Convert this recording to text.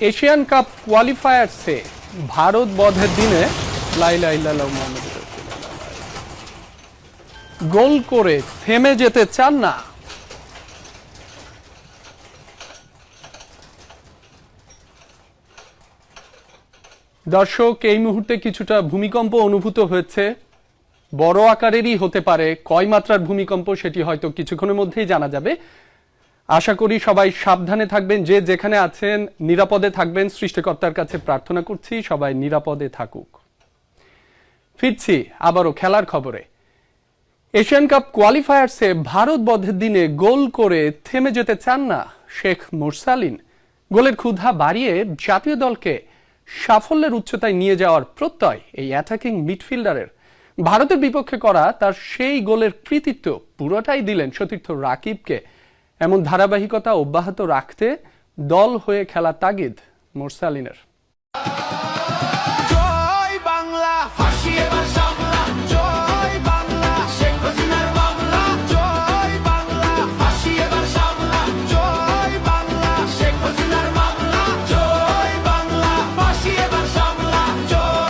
Asian cup কোয়ালিফায়ার্সে Bharat বধের দিনে গোল করে থেমে যেতে চান না। দর্শক, এই মুহূর্তে কিছুটা ভূমিকম্প অনুভূত হয়েছে, বড় আকারেরই হতে পারে। কয় মাত্রার ভূমিকম্প সেটি হয়তো কিছুক্ষণের মধ্যেই জানা যাবে। আশা করি সবাই সাবধানে থাকবেন, যে যেখানে আছেন নিরাপদে থাকবেন। সৃষ্টিকর্তার কাছে প্রার্থনা করছি সবাই নিরাপদে থাকুক। ফিরছি আবারও খেলার খবরে। এশিয়ান কাপ কোয়ালিফায়ার্সে ভারত বধের দিনে গোল করে থেমে যেতে চান না শেখ মুরসালিন। গোলের ক্ষুধা বাড়িয়ে জাতীয় দলকে সাফল্যের উচ্চতায় নিয়ে যাওয়ার প্রত্যয় এই অ্যাটাকিং মিডফিল্ডারের। ভারতের বিপক্ষে করা তার সেই গোলের কৃতিত্ব পুরোটাই দিলেন সতীর্থ রাকিবকে। এমন ধারাবাহিকতা অব্যাহত রাখতে দল হয়ে খেলা তাগিদ মুরসালিনের।